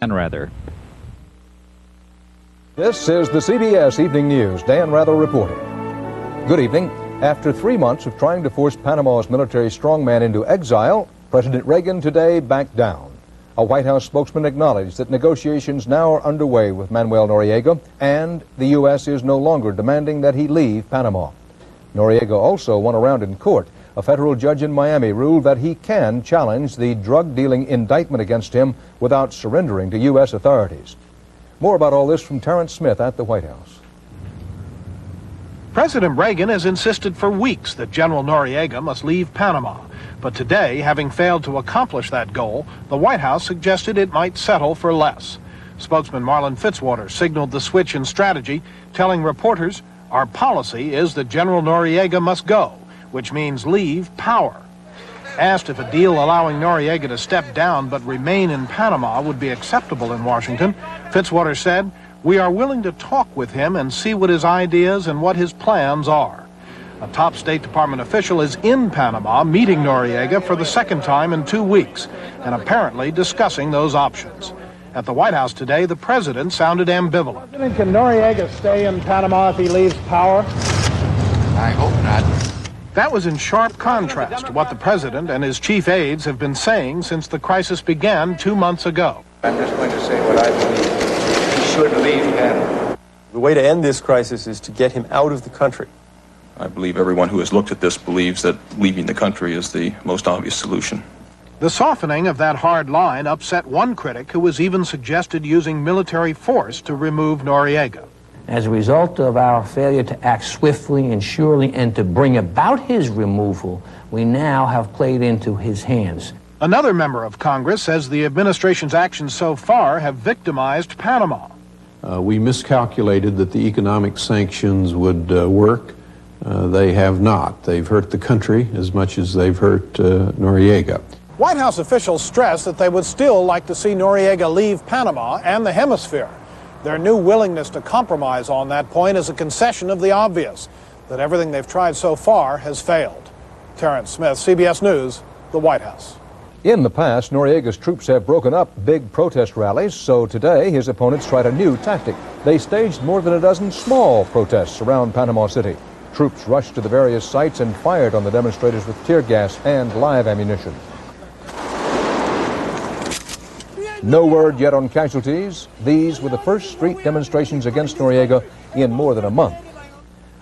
Dan Rather. This is the CBS Evening News. Dan Rather reporting. Good evening. After 3 months of trying to force Panama's military strongman into exile, President Reagan today backed down. A White House spokesman acknowledged that negotiations now are underway with Manuel Noriega, and the U.S. is no longer demanding that he leave Panama. Noriega also won a round in court. A federal judge in Miami ruled that he can challenge the drug-dealing indictment against him without surrendering to U.S. authorities. More about all this from Terrence Smith at the White House. President Reagan has insisted for weeks that General Noriega must leave Panama. But today, having failed to accomplish that goal, the White House suggested it might settle for less. Spokesman Marlin Fitzwater signaled the switch in strategy, telling reporters, "Our policy is that General Noriega must go, which means leave power." Asked if a deal allowing Noriega to step down but remain in Panama would be acceptable in Washington, Fitzwater said, "We are willing to talk with him and see what his ideas and what his plans are." A top State Department official is in Panama meeting Noriega for the second time in 2 weeks and apparently discussing those options. At the White House today, the president sounded ambivalent. Can Noriega stay in Panama if he leaves power? I hope not. That was in sharp contrast to what the president and his chief aides have been saying since the crisis began 2 months ago. I'm just going to say what I believe. He should leave Panama. The way to end this crisis is to get him out of the country. I believe everyone who has looked at this believes that leaving the country is the most obvious solution. The softening of that hard line upset one critic who was even suggested using military force to remove Noriega. As a result of our failure to act swiftly and surely and to bring about his removal, we now have played into his hands. Another member of Congress says the administration's actions so far have victimized Panama. We miscalculated that the economic sanctions would work. They have not. They've hurt the country as much as they've hurt Noriega. White House officials stressed that they would still like to see Noriega leave Panama and the hemisphere. Their new willingness to compromise on that point is a concession of the obvious, that everything they've tried so far has failed. Terrence Smith, CBS News, the White House. In the past, Noriega's troops have broken up big protest rallies, so today his opponents tried a new tactic. They staged more than a dozen small protests around Panama City. Troops rushed to the various sites and fired on the demonstrators with tear gas and live ammunition. No word yet on casualties. These were the first street demonstrations against Noriega in more than a month.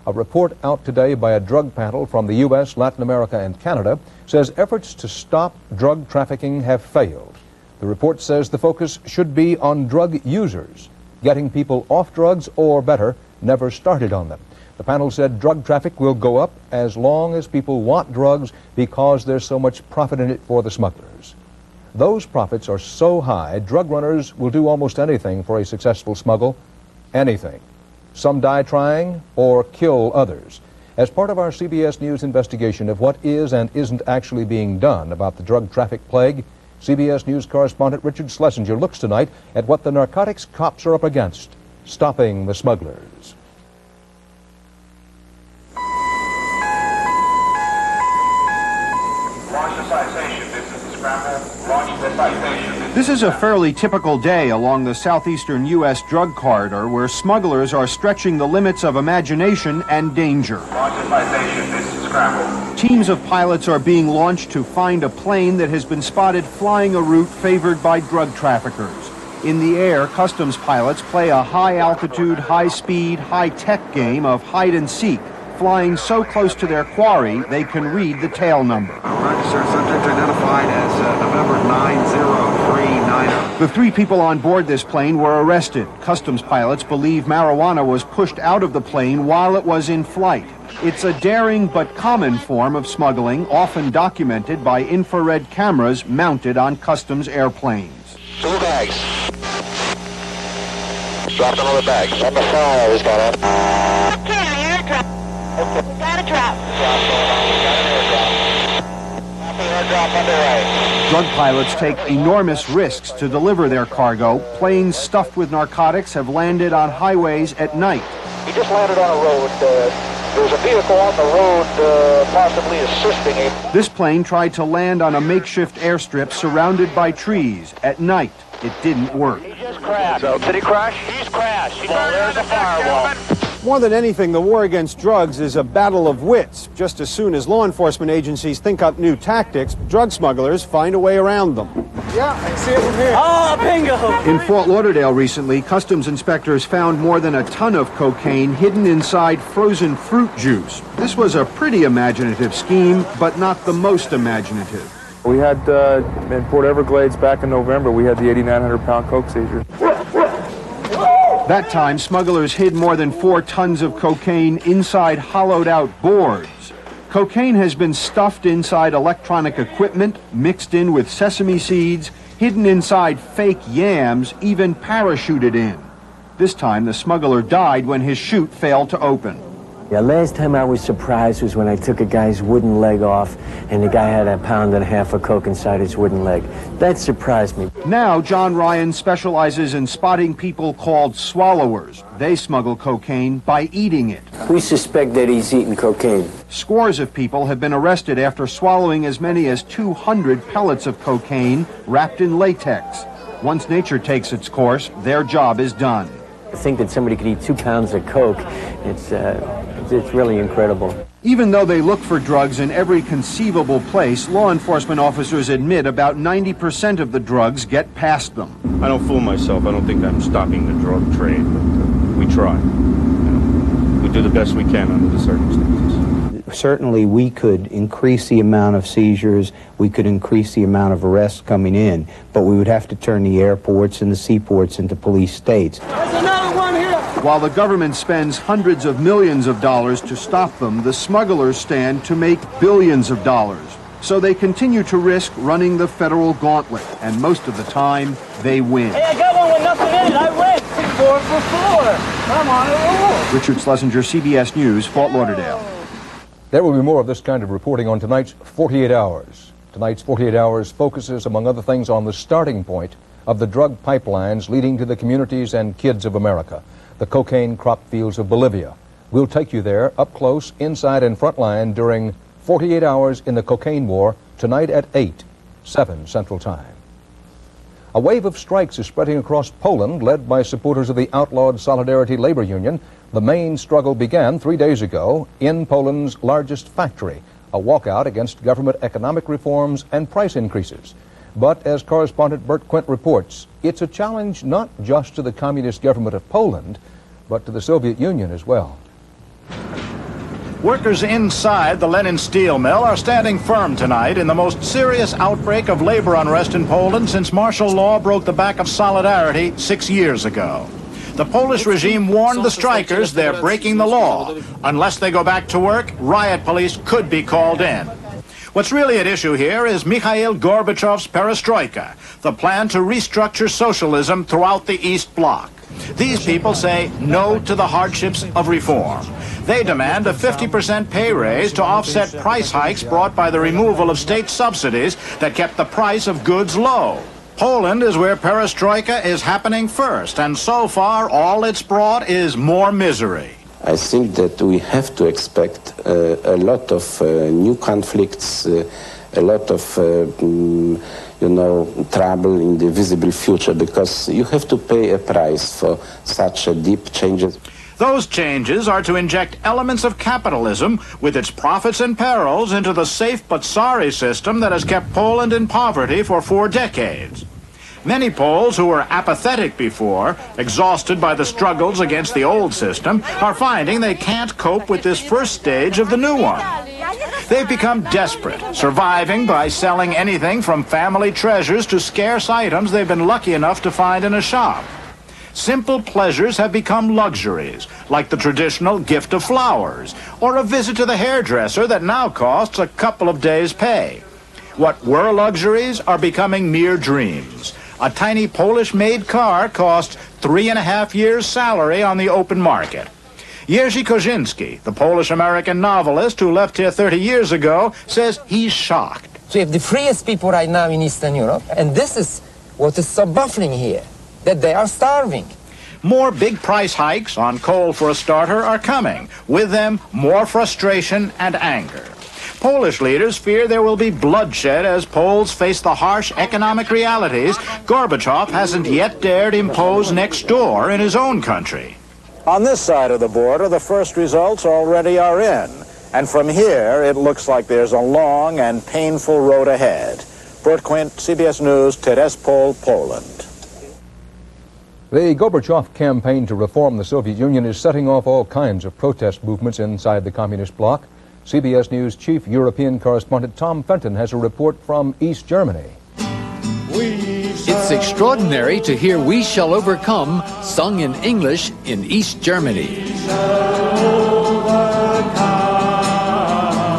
A report out today by a drug panel from the U.S., Latin America, and Canada says efforts to stop drug trafficking have failed. The report says the focus should be on drug users, getting people off drugs or, better, never started on them. The panel said drug traffic will go up as long as people want drugs because there's so much profit in it for the smugglers. Those profits are so high, drug runners will do almost anything for a successful smuggle. Anything. Some die trying or kill others. As part of our CBS News investigation of what is and isn't actually being done about the drug traffic plague, CBS News correspondent Richard Schlesinger looks tonight at what the narcotics cops are up against, stopping the smugglers. This is a fairly typical day along the southeastern U.S. drug corridor where smugglers are stretching the limits of imagination and danger. Teams of pilots are being launched to find a plane that has been spotted flying a route favored by drug traffickers. In the air, customs pilots play a high-altitude, high-speed, high-tech game of hide-and-seek, flying so close to their quarry they can read the tail number. Registered subject identified as November 9039. The 3 people on board this plane were arrested. Customs pilots believe marijuana was pushed out of the plane while it was in flight. It's a daring but common form of smuggling, often documented by infrared cameras mounted on customs airplanes. 2 bags. Dropped another bag. Number 5 has got it. We got a drop. Drug pilots take enormous risks to deliver their cargo. Planes stuffed with narcotics have landed on highways at night. He just landed on a road. There's a vehicle on the road possibly assisting him. This plane tried to land on a makeshift airstrip surrounded by trees at night. It didn't work. He just crashed. So, did he crash? He's crashed. Well, there's a firewall. More than anything, the war against drugs is a battle of wits. Just as soon as law enforcement agencies think up new tactics, drug smugglers find a way around them. Yeah, I see it from here. Oh, bingo! In Fort Lauderdale recently, customs inspectors found more than a ton of cocaine hidden inside frozen fruit juice. This was a pretty imaginative scheme, but not the most imaginative. We had, in Port Everglades back in November, we had the 8,900-pound coke seizure. That time, smugglers hid more than 4 tons of cocaine inside hollowed-out boards. Cocaine has been stuffed inside electronic equipment, mixed in with sesame seeds, hidden inside fake yams, even parachuted in. This time, the smuggler died when his chute failed to open. Yeah, last time I was surprised was when I took a guy's wooden leg off and the guy had 1.5 pounds of coke inside his wooden leg. That surprised me. Now, John Ryan specializes in spotting people called swallowers. They smuggle cocaine by eating it. We suspect that he's eating cocaine. Scores of people have been arrested after swallowing as many as 200 pellets of cocaine wrapped in latex. Once nature takes its course, their job is done. To think that somebody could eat 2 pounds of coke, it's really incredible. Even though they look for drugs in every conceivable place, law enforcement officers admit about 90% of the drugs get past them. I don't fool myself. I don't think I'm stopping the drug trade, but we try. We do the best we can under the circumstances. Certainly we could increase the amount of seizures, we could increase the amount of arrests coming in, but we would have to turn the airports and the seaports into police states. There's another one here! While the government spends hundreds of millions of dollars to stop them, the smugglers stand to make billions of dollars. So they continue to risk running the federal gauntlet, and most of the time, they win. Hey, I got one with nothing in it. I win. 4 for 4. Come on, a roll. Richard Schlesinger, CBS News, Fort Lauderdale. There will be more of this kind of reporting on tonight's 48 Hours. Tonight's 48 Hours focuses, among other things, on the starting point of the drug pipelines leading to the communities and kids of America, the cocaine crop fields of Bolivia. We'll take you there, up close, inside and frontline, during 48 Hours in the Cocaine War, tonight at 8, 7 Central Time. A wave of strikes is spreading across Poland, led by supporters of the outlawed Solidarity Labor Union. The main struggle began 3 days ago in Poland's largest factory, a walkout against government economic reforms and price increases. But as correspondent Bert Quint reports, it's a challenge not just to the communist government of Poland, but to the Soviet Union as well. Workers inside the Lenin steel mill are standing firm tonight in the most serious outbreak of labor unrest in Poland since martial law broke the back of Solidarity 6 years ago. The Polish regime warned the strikers they're breaking the law. Unless they go back to work, riot police could be called in. What's really at issue here is Mikhail Gorbachev's perestroika, the plan to restructure socialism throughout the East Bloc. These people say no to the hardships of reform. They demand a 50% pay raise to offset price hikes brought by the removal of state subsidies that kept the price of goods low. Poland is where perestroika is happening first, and so far all it's brought is more misery. I think that we have to expect a lot of new conflicts, a lot of trouble in the visible future, because you have to pay a price for such a deep changes. Those changes are to inject elements of capitalism with its profits and perils into the safe but sorry system that has kept Poland in poverty for 4 decades. Many Poles who were apathetic before, exhausted by the struggles against the old system, are finding they can't cope with this first stage of the new one. They've become desperate, surviving by selling anything from family treasures to scarce items they've been lucky enough to find in a shop. Simple pleasures have become luxuries, like the traditional gift of flowers, or a visit to the hairdresser that now costs a couple of days' pay. What were luxuries are becoming mere dreams. A tiny Polish-made car costs 3.5 years' salary on the open market. Jerzy Kosinski, the Polish-American novelist who left here 30 years ago, says he's shocked. So you have the freest people right now in Eastern Europe, and this is what is so baffling here, that they are starving. More big price hikes, on coal for a starter, are coming. With them, more frustration and anger. Polish leaders fear there will be bloodshed as Poles face the harsh economic realities Gorbachev hasn't yet dared impose next door in his own country. On this side of the border, the first results already are in. And from here, it looks like there's a long and painful road ahead. Bert Quint, CBS News, Terespol, Poland. The Gorbachev campaign to reform the Soviet Union is setting off all kinds of protest movements inside the communist bloc. CBS News chief European correspondent Tom Fenton has a report from East Germany. It's extraordinary to hear "We Shall Overcome" sung in English in East Germany.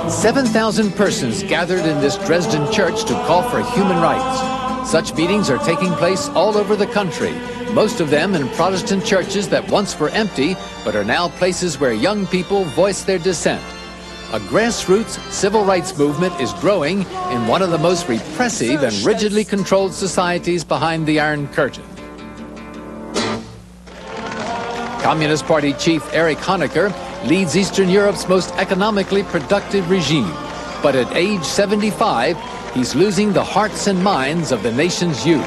7,000 persons gathered in this Dresden church to call for human rights. Such meetings are taking place all over the country, most of them in Protestant churches that once were empty, but are now places where young people voice their dissent. A grassroots civil rights movement is growing in one of the most repressive and rigidly controlled societies behind the Iron Curtain. Communist Party chief Erich Honecker leads Eastern Europe's most economically productive regime. But at age 75, he's losing the hearts and minds of the nation's youth.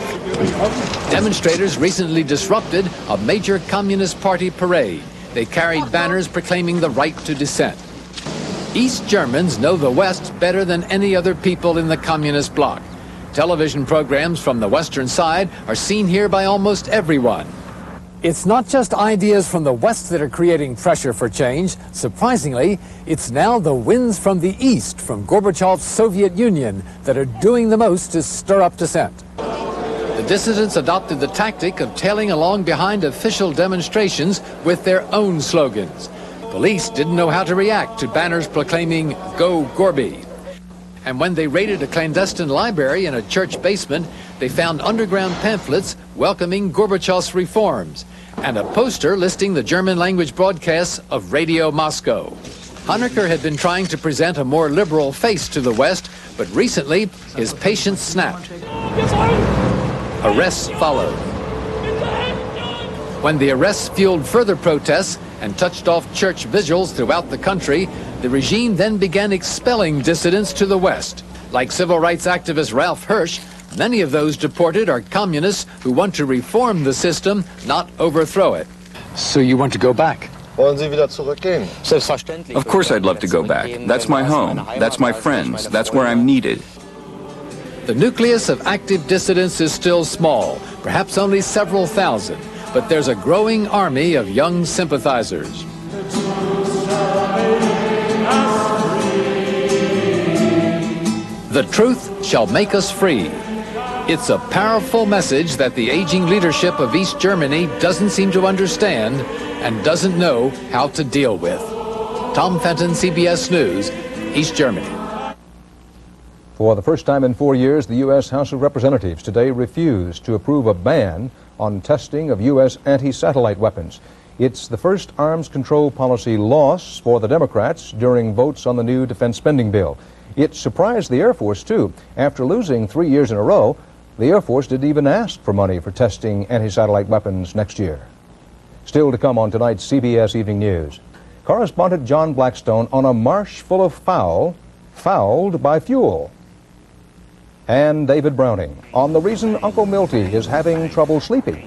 Demonstrators recently disrupted a major Communist Party parade. They carried banners proclaiming the right to dissent. East Germans know the West better than any other people in the communist bloc. Television programs from the Western side are seen here by almost everyone. It's not just ideas from the West that are creating pressure for change. Surprisingly, it's now the winds from the East, from Gorbachev's Soviet Union, that are doing the most to stir up dissent. The dissidents adopted the tactic of tailing along behind official demonstrations with their own slogans. Police didn't know how to react to banners proclaiming "Go Gorby." And when they raided a clandestine library in a church basement, they found underground pamphlets welcoming Gorbachev's reforms and a poster listing the German-language broadcasts of Radio Moscow. Honecker had been trying to present a more liberal face to the West, but recently his patience snapped. Arrests followed. When the arrests fueled further protests and touched off church vigils throughout the country, the regime then began expelling dissidents to the West. Like civil rights activist Ralph Hirsch, many of those deported are communists who want to reform the system, not overthrow it. So you want to go back? Of course I'd love to go back. That's my home. That's my friends. That's where I'm needed. The nucleus of active dissidents is still small, perhaps only several thousand, but there's a growing army of young sympathizers. The truth shall make us free. It's a powerful message that the aging leadership of East Germany doesn't seem to understand and doesn't know how to deal with. Tom Fenton, CBS News, East Germany. For the first time in 4 years, the U.S. House of Representatives today refused to approve a ban on testing of U.S. anti-satellite weapons. It's the first arms control policy loss for the Democrats during votes on the new defense spending bill. It surprised the Air Force, too. After losing 3 years in a row, the Air Force didn't even ask for money for testing anti-satellite weapons next year. Still to come on tonight's CBS Evening News. Correspondent John Blackstone on a marsh full of fouled by fuel. And David Browning on the reason Uncle Milty is having trouble sleeping.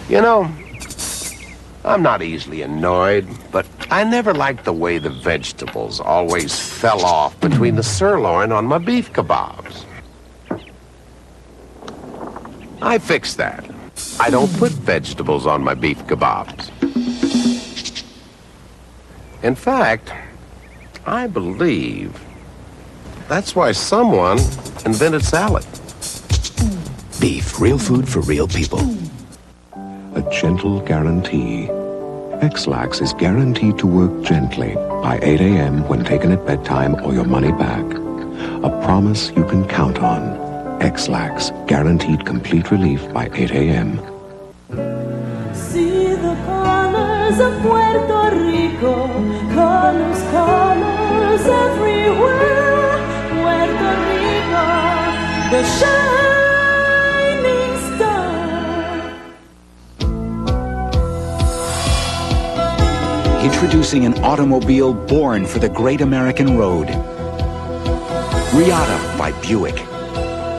You know, I'm not easily annoyed, but I never liked the way the vegetables always fell off between the sirloin on my beef kebabs. I fixed that. I don't put vegetables on my beef kebabs. In fact, I believe that's why someone invented salad. Beef, real food for real people. A gentle guarantee. X-Lax is guaranteed to work gently by 8 a.m. when taken at bedtime or your money back. A promise you can count on. X-Lax, guaranteed complete relief by 8 a.m. See the colors of Puerto Rico, colors, colors everywhere. Puerto Rico, the shine Introducing an automobile born for the great American road. Riata by Buick.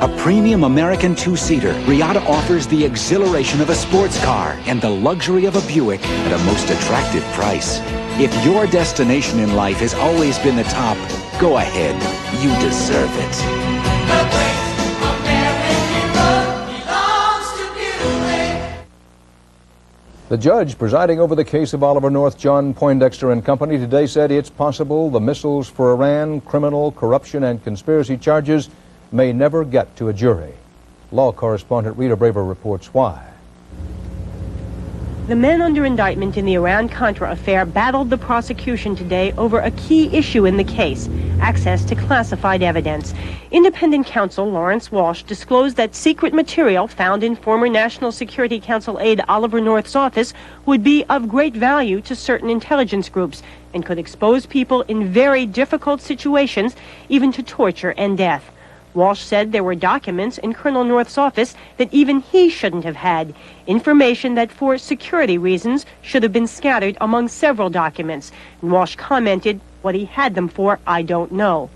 A premium American two-seater, Riata offers the exhilaration of a sports car and the luxury of a Buick at a most attractive price. If your destination in life has always been the top, go ahead. You deserve it. The judge presiding over the case of Oliver North, John Poindexter and Company, today said it's possible the missiles for Iran, criminal, corruption, and conspiracy charges may never get to a jury. Law correspondent Rita Braver reports why. The men under indictment in the Iran-Contra affair battled the prosecution today over a key issue in the case, access to classified evidence. Independent counsel Lawrence Walsh disclosed that secret material found in former National Security Council aide Oliver North's office would be of great value to certain intelligence groups and could expose people in very difficult situations, even to torture and death. Walsh said there were documents in Colonel North's office that even he shouldn't have had, information that for security reasons should have been scattered among several documents. And Walsh commented, "What he had them for, I don't know."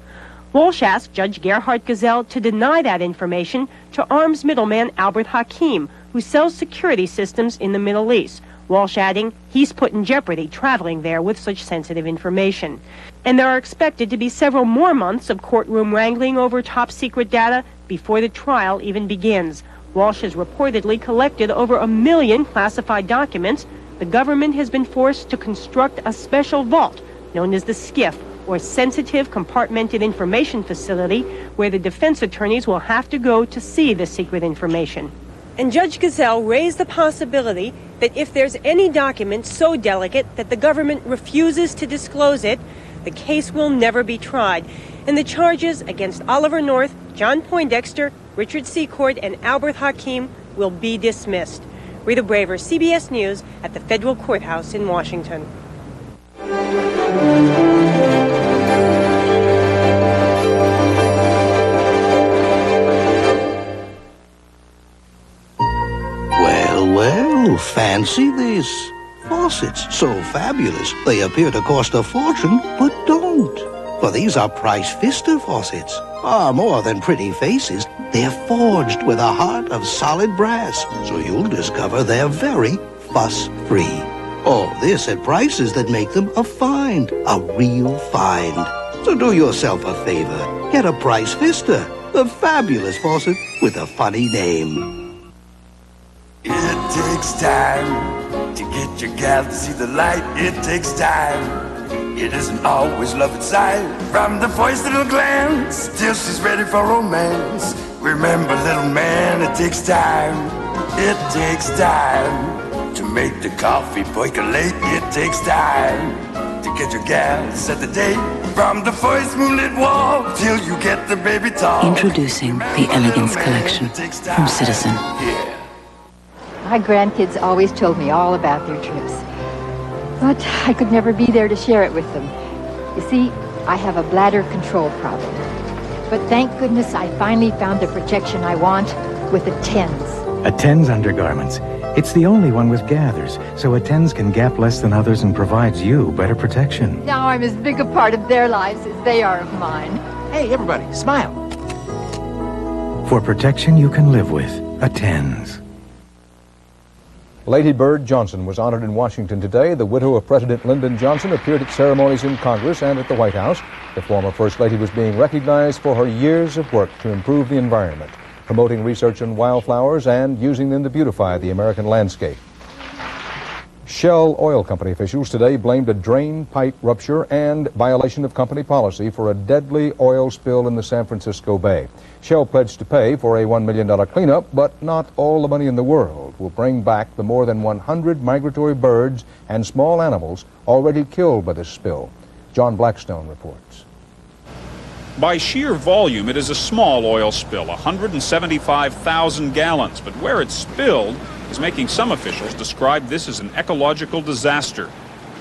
Walsh asked Judge Gerhard Gazelle to deny that information to arms middleman Albert Hakim, who sells security systems in the Middle East. Walsh adding, he's put in jeopardy traveling there with such sensitive information. And there are expected to be several more months of courtroom wrangling over top-secret data before the trial even begins. Walsh has reportedly collected over 1 million classified documents. The government has been forced to construct a special vault known as the SCIF, or Sensitive Compartmented Information Facility, where the defense attorneys will have to go to see the secret information. And Judge Gazelle raised the possibility that if there's any document so delicate that the government refuses to disclose it, the case will never be tried. And the charges against Oliver North, John Poindexter, Richard Secord, and Albert Hakim will be dismissed. Rita Braver, CBS News, at the Federal Courthouse in Washington. Well, fancy this. Faucets so fabulous they appear to cost a fortune, but don't. For these are Price Pfister faucets. Far more than pretty faces, they're forged with a heart of solid brass, so you'll discover they're very fuss-free. All this at prices that make them a find, a real find. So do yourself a favor. Get a Price Pfister, the fabulous faucet with a funny name. It takes time to get your gal to see the light. It takes time. It isn't always love inside. From the first little glance till she's ready for romance. Remember, little man, it takes time. It takes time to make the coffee percolate. It takes time to get your gal to set the date. From the first moonlit walk till you get the baby talk. Introducing the Elegance Collection from Citizen. Yeah. My grandkids always told me all about their trips, but I could never be there to share it with them. You see, I have a bladder control problem, but thank goodness I finally found the protection I want with Attens. Attens undergarments. It's the only one with gathers, so Attens can gap less than others and provides you better protection. Now I'm as big a part of their lives as they are of mine. Hey, everybody, smile. For protection you can live with, Attens. Lady Bird Johnson was honored in Washington today. The widow of President Lyndon Johnson appeared at ceremonies in Congress and at the White House. The former First Lady was being recognized for her years of work to improve the environment, promoting research on wildflowers and using them to beautify the American landscape. Shell Oil Company officials today blamed a drain pipe rupture and violation of company policy for a deadly oil spill in the San Francisco Bay. Shell pledged to pay for a $1 million cleanup, but not all the money in the world will bring back the more than 100 migratory birds and small animals already killed by this spill. John Blackstone reports. By sheer volume, it is a small oil spill, 175,000 gallons, but where it spilled is making some officials describe this as an ecological disaster.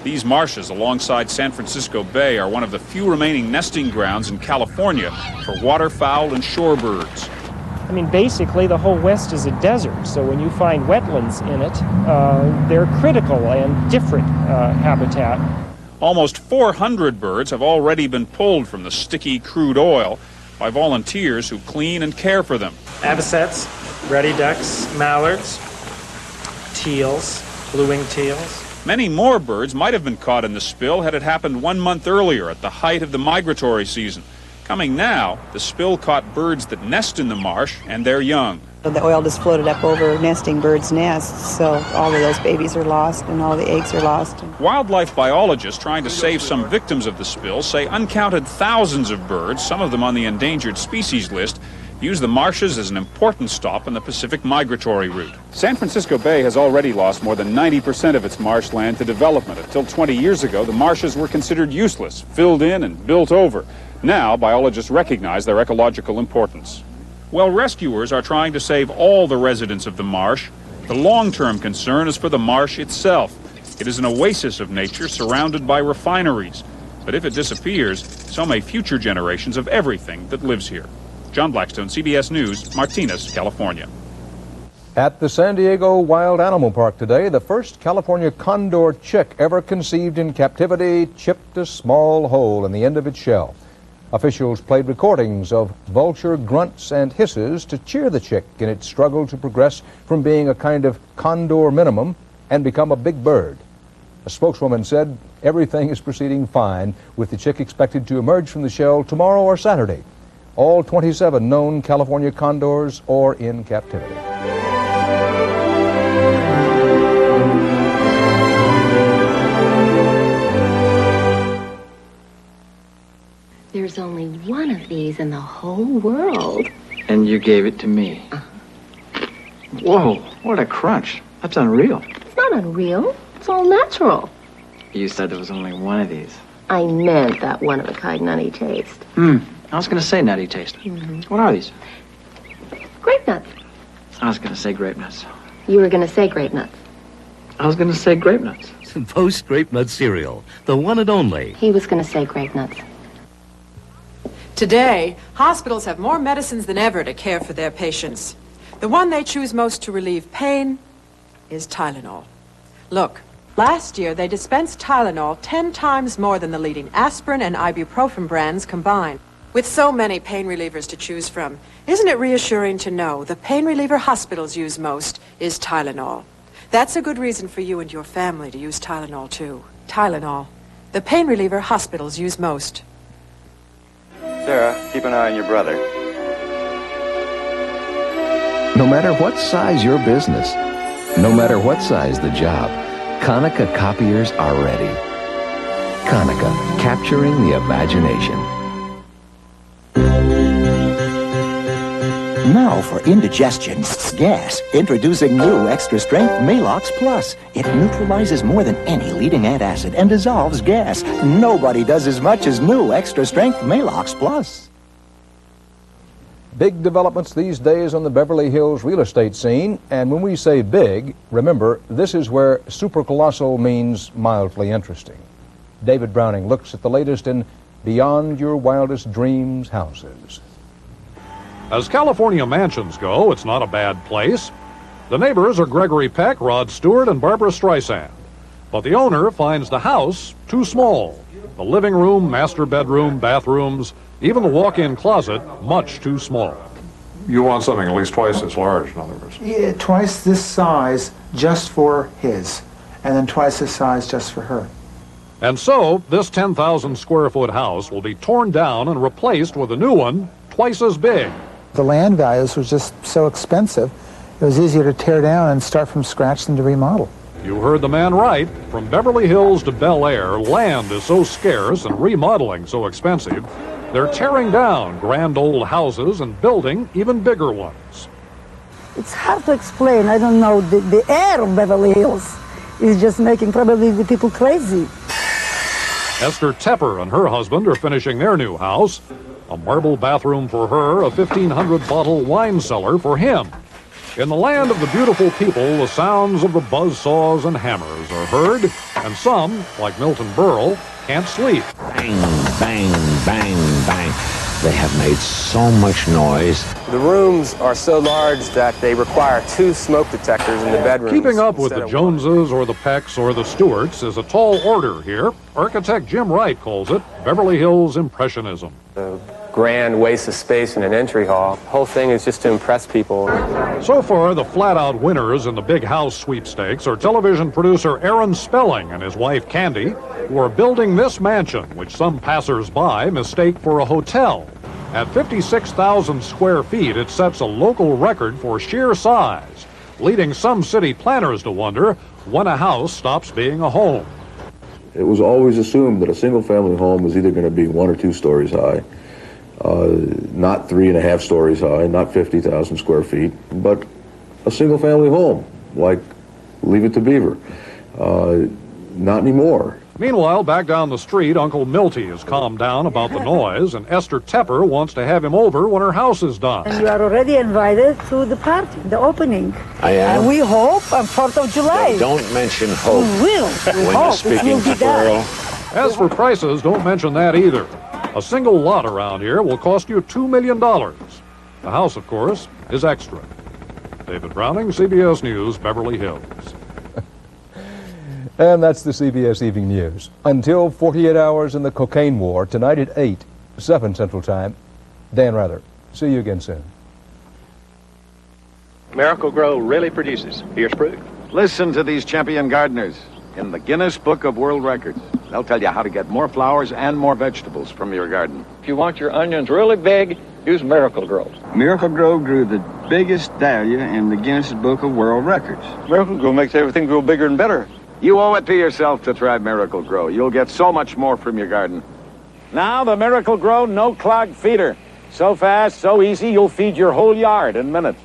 These marshes alongside San Francisco Bay are one of the few remaining nesting grounds in California for waterfowl and shorebirds. I mean, basically, the whole West is a desert, so when you find wetlands in it, they're critical and different habitat. Almost 400 birds have already been pulled from the sticky crude oil by volunteers who clean and care for them. Avocets, reddy ducks, mallards, teals, blue-winged teals. Many more birds might have been caught in the spill had it happened 1 month earlier at the height of the migratory season. Coming now, the spill caught birds that nest in the marsh and their young. The oil just floated up over nesting birds' nests, so all of those babies are lost and all the eggs are lost. Wildlife biologists trying to save some victims of the spill say uncounted thousands of birds, some of them on the endangered species list, use the marshes as an important stop in the Pacific migratory route. San Francisco Bay has already lost more than 90% of its marshland to development. Until 20 years ago, the marshes were considered useless, filled in and built over. Now, biologists recognize their ecological importance. Well, rescuers are trying to save all the residents of the marsh. The long-term concern is for the marsh itself. It is an oasis of nature surrounded by refineries. But if it disappears, so may future generations of everything that lives here. John Blackstone, CBS News, Martinez, California. At the San Diego Wild Animal Park today, the first California condor chick ever conceived in captivity chipped a small hole in the end of its shell. Officials played recordings of vulture grunts and hisses to cheer the chick in its struggle to progress from being a kind of condor minimum and become a big bird. A spokeswoman said everything is proceeding fine, with the chick expected to emerge from the shell tomorrow or Saturday. All 27 known California condors are in captivity. There's only one of these in the whole world. And you gave it to me. Whoa, what a crunch. That's unreal. It's not unreal. It's all natural. You said there was only one of these. I meant that one-of-a-kind nutty taste. I was going to say nutty taste. What are these? Grape nuts. I was going to say grape nuts. You were going to say grape nuts. I was going to say grape nuts. Post Grape Nut cereal, the one and only. He was going to say grape nuts. Today, hospitals have more medicines than ever to care for their patients. The one they choose most to relieve pain is Tylenol. Look, last year they dispensed Tylenol 10 times more than the leading aspirin and ibuprofen brands combined. With so many pain relievers to choose from, isn't it reassuring to know the pain reliever hospitals use most is Tylenol? That's a good reason for you and your family to use Tylenol too. Tylenol, the pain reliever hospitals use most. Sarah, keep an eye on your brother. No matter what size your business, no matter what size the job, Konica copiers are ready. Konica, capturing the imagination. Now for indigestion, gas, introducing new Extra Strength Malox Plus. It neutralizes more than any leading antacid and dissolves gas. Nobody does as much as new Extra Strength Malox Plus. Big developments these days on the Beverly Hills real estate scene, and when we say big, remember, this is where supercolossal means mildly interesting. David Browning looks at the latest in Beyond Your Wildest Dreams houses. As California mansions go, it's not a bad place. The neighbors are Gregory Peck, Rod Stewart, and Barbara Streisand. But the owner finds the house too small. The living room, master bedroom, bathrooms, even the walk-in closet, much too small. You want something at least twice as large, in other words. Yeah, twice this size just for his, and then twice this size just for her. And so, this 10,000 square foot house will be torn down and replaced with a new one twice as big. The land values were just so expensive, it was easier to tear down and start from scratch than to remodel. You heard the man right. From Beverly Hills to Bel Air, land is so scarce and remodeling so expensive, they're tearing down grand old houses and building even bigger ones. It's hard to explain. I don't know. The air of Beverly Hills is just making probably the people crazy. Esther Tepper and her husband are finishing their new house. A marble bathroom for her, a 1,500-bottle wine cellar for him. In the land of the beautiful people, the sounds of the buzzsaws and hammers are heard, and some, like Milton Berle, can't sleep. Bang, bang, bang, bang. They have made so much noise. The rooms are so large that they require 2 smoke detectors in the bedrooms. Keeping up with the Joneses or the Pecks or the Stewarts is a tall order here. Architect Jim Wright calls it Beverly Hills Impressionism. The grand waste of space in an entry hall. The whole thing is just to impress people. So far, the flat-out winners in the Big House sweepstakes are television producer Aaron Spelling and his wife Candy, who are building this mansion, which some passers-by mistake for a hotel. At 56,000 square feet, it sets a local record for sheer size, leading some city planners to wonder when a house stops being a home. It was always assumed that a single-family home was either going to be 1 or 2 stories high, not 3.5 stories high, not 50,000 square feet, but a single-family home, like Leave It to Beaver. Not anymore. Meanwhile, back down the street, Uncle Milty has calmed down about the noise, and Esther Tepper wants to have him over when her house is done. And you are already invited to the party, the opening. I am? And we hope on 4th of July. Don't mention hope. We will. When you're speaking squirrel. As for prices, don't mention that either. A single lot around here will cost you $2 million. The house, of course, is extra. David Browning, CBS News, Beverly Hills. And that's the CBS Evening News. Until 48 hours in the cocaine war, tonight at 8, 7 Central Time. Dan Rather. See you again soon. Miracle Grow really produces. Here's proof. Listen to these champion gardeners in the Guinness Book of World Records. They'll tell you how to get more flowers and more vegetables from your garden. If you want your onions really big, use Miracle Grow. Miracle Grow grew the biggest dahlia in the Guinness Book of World Records. Miracle Grow makes everything grow bigger and better. You owe it to yourself to try Miracle Grow. You'll get so much more from your garden. Now the Miracle Grow no-clog feeder. So fast, so easy, you'll feed your whole yard in minutes.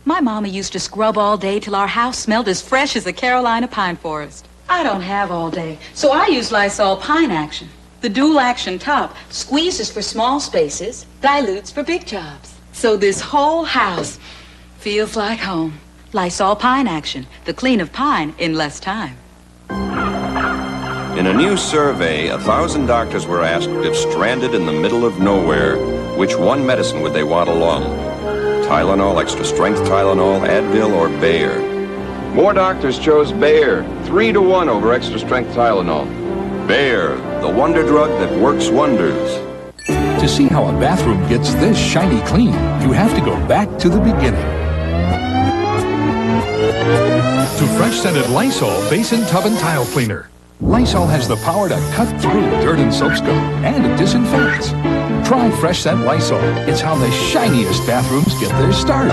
My mama used to scrub all day till our house smelled as fresh as a Carolina pine forest. I don't have all day, so I use Lysol Pine Action. The dual action top squeezes for small spaces, dilutes for big jobs. So this whole house feels like home. Lysol Pine Action, the clean of pine in less time. In a new survey, 1,000 doctors were asked if stranded in the middle of nowhere, which one medicine would they want along? Tylenol, extra strength Tylenol, Advil, or Bayer? More doctors chose Bayer, 3-to-1 over extra strength Tylenol. Bayer, the wonder drug that works wonders. To see how a bathroom gets this shiny clean, you have to go back to the beginning. To fresh-scented Lysol Basin Tub and Tile Cleaner. Lysol has the power to cut through dirt and soap scum, and it disinfects. Try Fresh Scent Lysol. It's how the shiniest bathrooms get their start.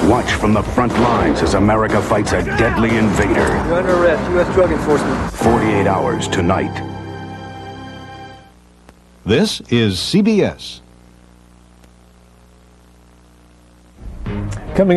Watch from the front lines as America fights a deadly invader. You're under arrest, U.S. Drug Enforcement. 48 hours tonight. This is CBS.